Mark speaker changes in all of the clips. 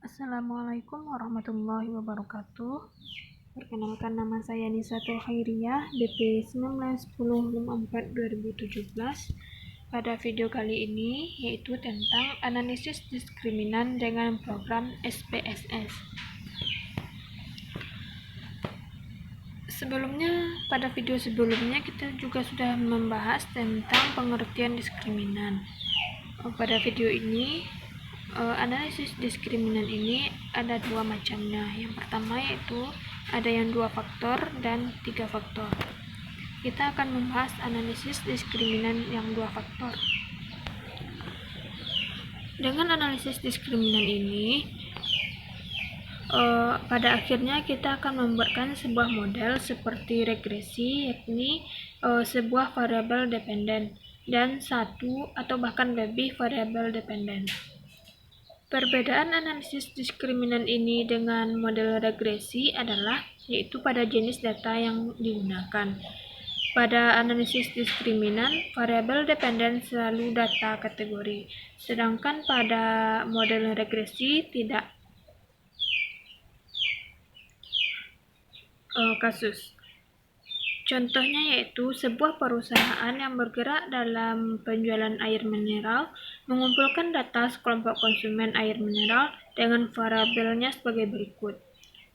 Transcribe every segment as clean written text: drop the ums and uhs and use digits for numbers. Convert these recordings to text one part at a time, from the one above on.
Speaker 1: Assalamualaikum warahmatullahi wabarakatuh. Perkenalkan, nama saya Nisatul Khairiyah, DP 191054-2017. Pada video kali ini yaitu tentang analisis diskriminan dengan program SPSS. Pada video sebelumnya kita juga sudah membahas tentang pengertian diskriminan. Pada video ini analisis diskriminan ini ada dua macamnya. Yang pertama yaitu ada yang 2 faktor dan 3 faktor. Kita akan membahas analisis diskriminan yang 2 faktor. Dengan analisis diskriminan ini, pada akhirnya kita akan membuatkan sebuah model seperti regresi, yakni sebuah variabel dependen dan satu atau bahkan lebih variabel dependen. Perbedaan analisis diskriminan ini dengan model regresi adalah yaitu pada jenis data yang digunakan. Pada analisis diskriminan, variabel dependen selalu data kategori, sedangkan pada model regresi tidak. Kasus contohnya yaitu sebuah perusahaan yang bergerak dalam penjualan air mineral mengumpulkan data sekelompok konsumen air mineral dengan variabelnya sebagai berikut.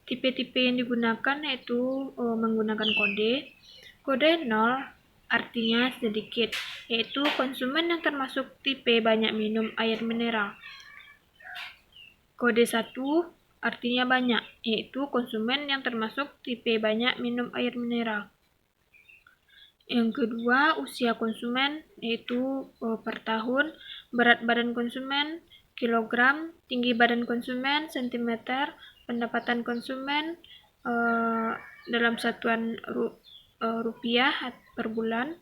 Speaker 1: Tipe-tipe yang digunakan yaitu menggunakan kode 0 artinya sedikit, yaitu konsumen yang termasuk tipe banyak minum air mineral. Kode 1 artinya banyak, yaitu konsumen yang termasuk tipe banyak minum air mineral. Yang kedua, usia konsumen, yaitu per tahun, berat badan konsumen, kilogram, tinggi badan konsumen, sentimeter, pendapatan konsumen dalam satuan rupiah per bulan,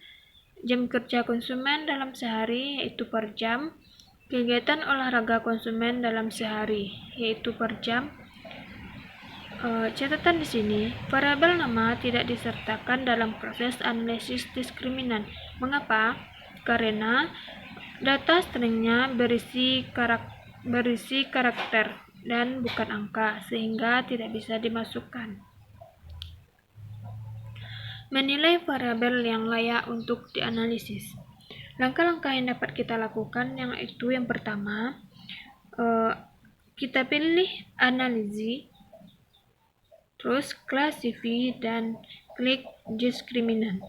Speaker 1: jam kerja konsumen dalam sehari, yaitu per jam, kegiatan olahraga konsumen dalam sehari, yaitu per jam. Catatan di sini, variabel nama tidak disertakan dalam proses analisis diskriminan. Mengapa? Karena data stringnya berisi karakter dan bukan angka, sehingga tidak bisa dimasukkan. Menilai variabel yang layak untuk dianalisis. Langkah-langkah yang dapat kita lakukan yaitu yang pertama, kita pilih analisis, terus classify dan klik diskriminan.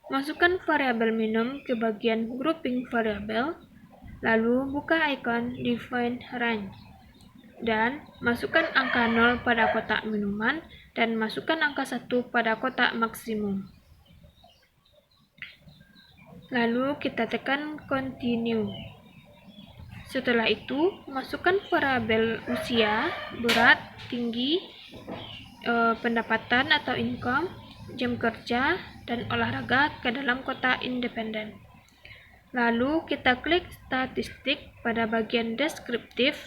Speaker 1: Masukkan variabel minum ke bagian grouping variabel, lalu buka ikon define range dan masukkan angka 0 pada kotak minuman dan masukkan angka 1 pada kotak maksimum. Lalu kita tekan continue. Setelah itu, masukkan variabel usia, berat, tinggi, pendapatan atau income, jam kerja, dan olahraga ke dalam kotak independen. Lalu kita klik statistik pada bagian deskriptif,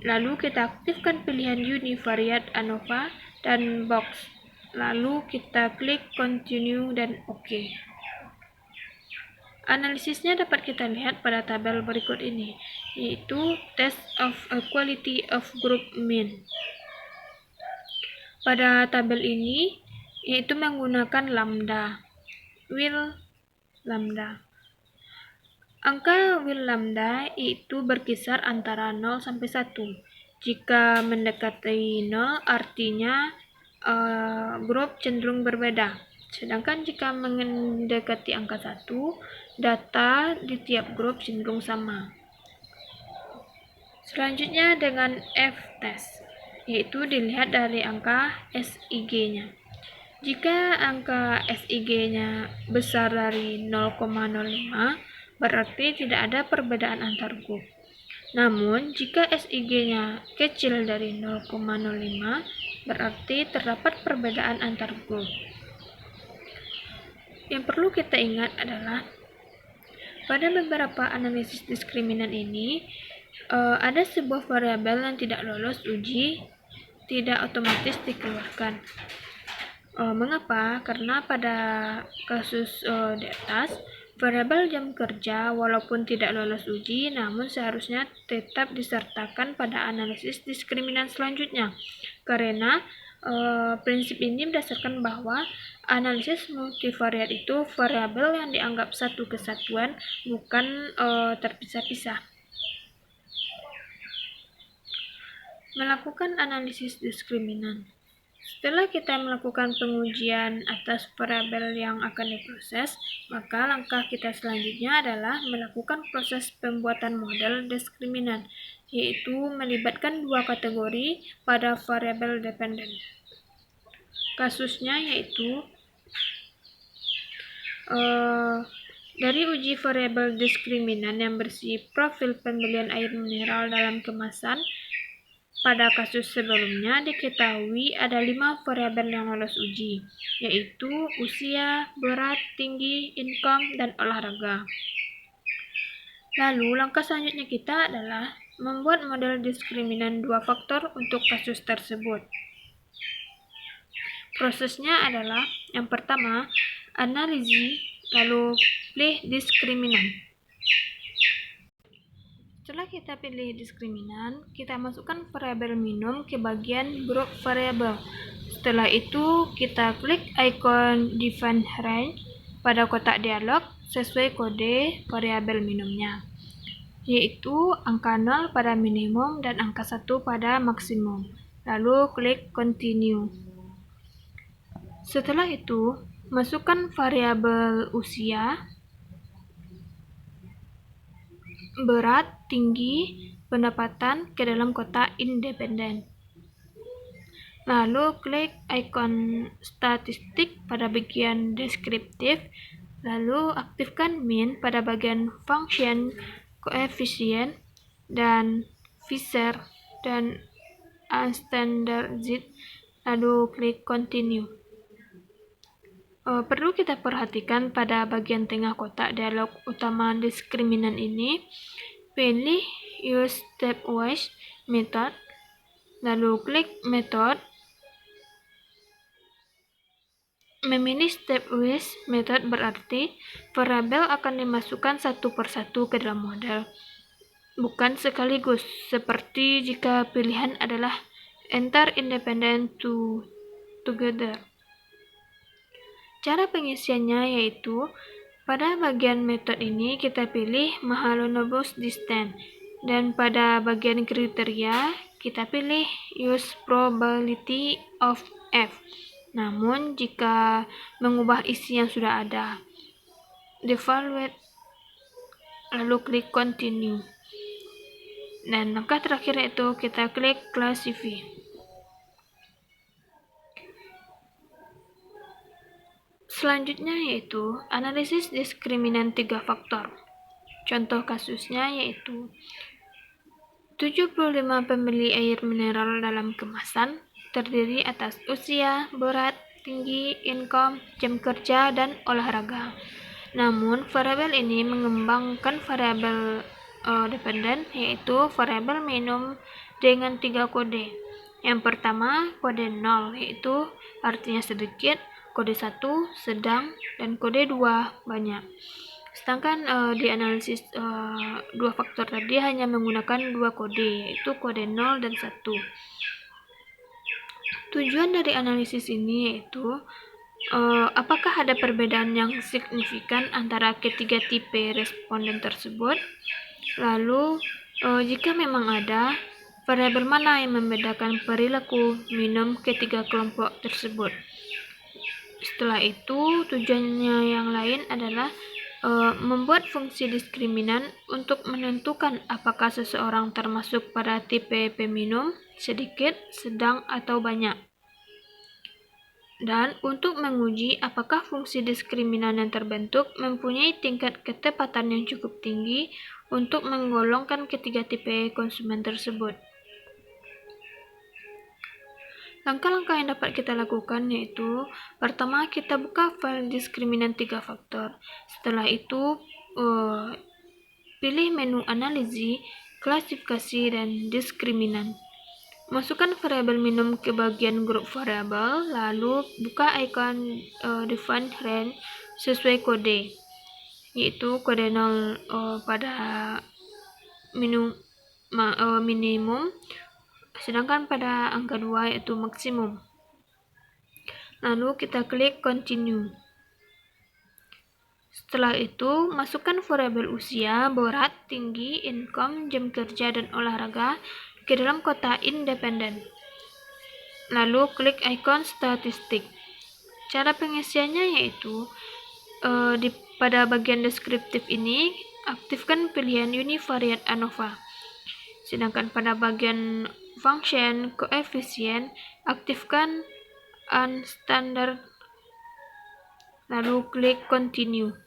Speaker 1: lalu kita aktifkan pilihan univariate ANOVA dan box, lalu kita klik continue dan OK. Analisisnya dapat kita lihat pada tabel berikut ini, yaitu test of equality of group mean. Pada tabel ini, yaitu menggunakan lambda, will lambda. Angka will lambda itu berkisar antara 0 sampai 1. Jika mendekati 0 artinya grup cenderung berbeda. Sedangkan jika mendekati angka 1, data di tiap grup cenderung sama. Selanjutnya dengan F-test, yaitu dilihat dari angka SIG-nya. Jika angka SIG-nya besar dari 0,05, berarti tidak ada perbedaan antar grup. Namun, jika SIG-nya kecil dari 0,05, berarti terdapat perbedaan antar grup. Yang perlu kita ingat adalah, pada beberapa analisis diskriminan ini, ada sebuah variabel yang tidak lolos uji, tidak otomatis dikeluarkan. Mengapa? Karena pada kasus di atas, Variabel jam kerja walaupun tidak lolos uji, namun seharusnya tetap disertakan pada analisis diskriminan selanjutnya. Karena prinsip ini berdasarkan bahwa analisis multivariat itu variabel yang dianggap satu kesatuan, bukan terpisah-pisah. Melakukan analisis diskriminan. Setelah kita melakukan pengujian atas variabel yang akan diproses, maka langkah kita selanjutnya adalah melakukan proses pembuatan model diskriminan, yaitu melibatkan dua kategori pada variabel dependen. Kasusnya yaitu dari uji variabel diskriminan yang berisi profil pembelian air mineral dalam kemasan. Pada kasus sebelumnya diketahui ada 5 variabel yang lolos uji, yaitu usia, berat, tinggi, income, dan olahraga. Lalu langkah selanjutnya kita adalah membuat model diskriminan dua faktor untuk kasus tersebut. Prosesnya adalah yang pertama, analisis, lalu pilih diskriminan. Setelah kita pilih diskriminan, kita masukkan variabel minum ke bagian grup variabel. Setelah itu, kita klik icon define range pada kotak dialog sesuai kode variabel minumnya, yaitu angka 0 pada minimum dan angka 1 pada maksimum. Lalu klik continue. Setelah itu, masukkan variabel usia, berat, tinggi, pendapatan ke dalam kotak independen. Lalu klik ikon statistik pada bagian deskriptif, lalu aktifkan min pada bagian function koefisien dan Fisher dan unstandardized, lalu klik continue. Perlu kita perhatikan pada bagian tengah kotak dialog utama diskriminan ini, pilih use stepwise method, lalu klik method. Memilih stepwise method berarti variabel akan dimasukkan satu persatu ke dalam model, bukan sekaligus, seperti jika pilihan adalah enter independent together. Cara pengisiannya yaitu, pada bagian method ini kita pilih Mahalanobis distance, dan pada bagian kriteria kita pilih use probability of F. Namun jika mengubah isi yang sudah ada, devaluate, lalu klik continue. Dan langkah terakhir yaitu kita klik classify. Selanjutnya yaitu analisis diskriminan 3 faktor. Contoh kasusnya yaitu 75 pembeli air mineral dalam kemasan terdiri atas usia, berat, tinggi, income, jam kerja, dan olahraga. Namun variabel ini mengembangkan variabel dependen, yaitu variabel minum dengan 3 kode. Yang pertama kode 0, yaitu artinya sedikit, kode 1 sedang, dan kode 2 banyak. Sedangkan di analisis dua faktor tadi hanya menggunakan 2 kode, yaitu kode 0 dan 1. Tujuan dari analisis ini yaitu apakah ada perbedaan yang signifikan antara ketiga tipe responden tersebut. Lalu jika memang ada, variabel mana yang membedakan perilaku minum ketiga kelompok tersebut. Setelah itu, tujuannya yang lain adalah membuat fungsi diskriminan untuk menentukan apakah seseorang termasuk pada tipe peminum, sedikit, sedang, atau banyak. Dan untuk menguji apakah fungsi diskriminan yang terbentuk mempunyai tingkat ketepatan yang cukup tinggi untuk menggolongkan ketiga tipe konsumen tersebut. Langkah-langkah yang dapat kita lakukan yaitu, pertama kita buka file diskriminan 3 faktor. Setelah itu pilih menu analisis, klasifikasi, dan diskriminan. Masukkan variabel minum ke bagian grup variabel, lalu buka icon define range sesuai kode. yaitu kode 0 pada minimum, sedangkan pada angka 2 yaitu maksimum. Lalu kita klik continue. Setelah itu, masukkan variabel usia, berat, tinggi, income, jam kerja, dan olahraga ke dalam kotak independen. Lalu klik ikon statistik. Cara pengisiannya yaitu pada bagian deskriptif ini, aktifkan pilihan univariate ANOVA. Sedangkan pada bagian function koefisien, aktifkan unstandard. Lalu klik continue.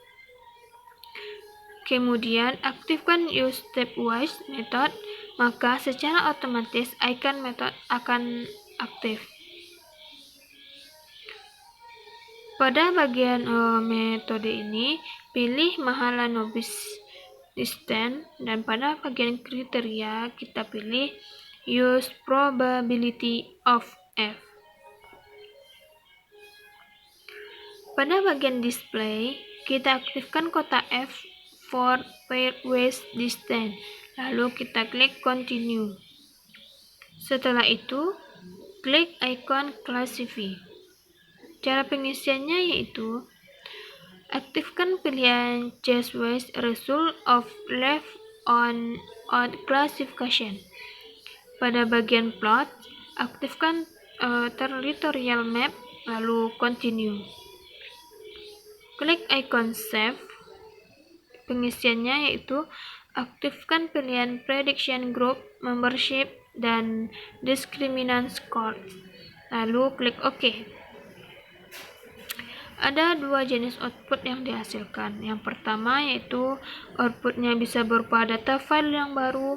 Speaker 1: Kemudian aktifkan use stepwise method, maka secara otomatis icon method akan aktif. Pada bagian metode ini, pilih Mahalanobis distance, dan pada bagian kriteria kita pilih use probability of F. Pada bagian display, kita aktifkan kotak F for pairwise distance, lalu kita klik continue. Setelah itu, klik ikon classify. Cara pengisiannya yaitu aktifkan pilihan choose result of left on odd classification. Pada bagian plot, aktifkan territorial map, lalu continue. Klik ikon save. Pengisiannya yaitu aktifkan pilihan prediction group, membership, dan discriminant score. Lalu klik OK. Ada dua jenis output yang dihasilkan. Yang pertama yaitu outputnya bisa berupa data file yang baru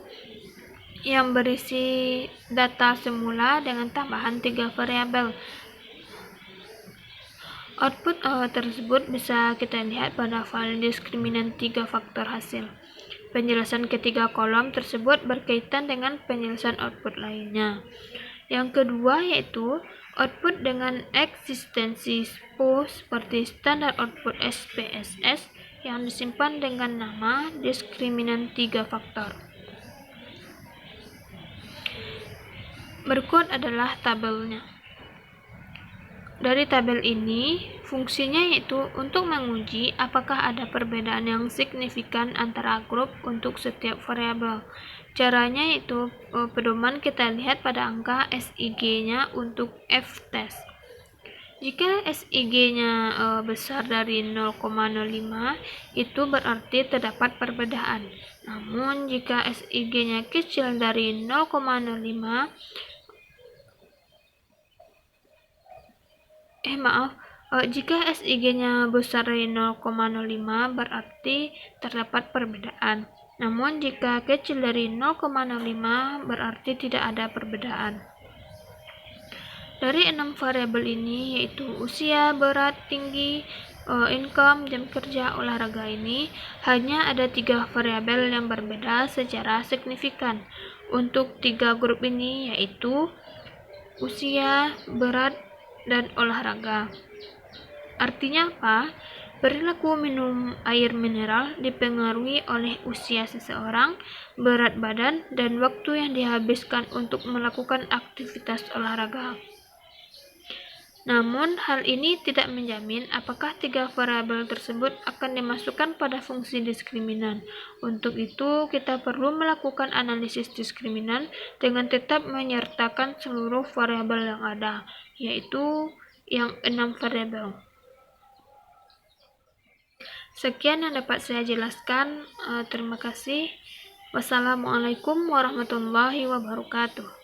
Speaker 1: yang berisi data semula dengan tambahan 3 variabel. Output tersebut bisa kita lihat pada file diskriminan 3 faktor hasil. Penjelasan ketiga kolom tersebut berkaitan dengan penjelasan output lainnya. Yang kedua yaitu output dengan eksistensi SPO seperti standar output SPSS yang disimpan dengan nama diskriminan 3 faktor. Berikut adalah tabelnya. Dari tabel ini, fungsinya yaitu untuk menguji apakah ada perbedaan yang signifikan antara grup untuk setiap variabel. Caranya yaitu pedoman kita lihat pada angka SIG-nya untuk F-test. Jika SIG-nya besar dari 0,05, itu berarti terdapat perbedaan. Namun, jika SIG-nya kecil dari 0,05, jika SIG-nya besar dari 0,05 berarti terdapat perbedaan. Namun jika kecil dari 0,05 berarti tidak ada perbedaan. Dari 6 variabel ini yaitu usia, berat, tinggi, income, jam kerja, olahraga ini hanya ada 3 variabel yang berbeda secara signifikan. Untuk 3 grup ini yaitu usia, berat, dan olahraga. Artinya apa? Perilaku minum air mineral dipengaruhi oleh usia seseorang, berat badan, dan waktu yang dihabiskan untuk melakukan aktivitas olahraga. Namun, hal ini tidak menjamin apakah 3 variabel tersebut akan dimasukkan pada fungsi diskriminan. Untuk itu, kita perlu melakukan analisis diskriminan dengan tetap menyertakan seluruh variabel yang ada, yaitu yang 6 variabel. Sekian yang dapat saya jelaskan. Terima kasih. Wassalamualaikum warahmatullahi wabarakatuh.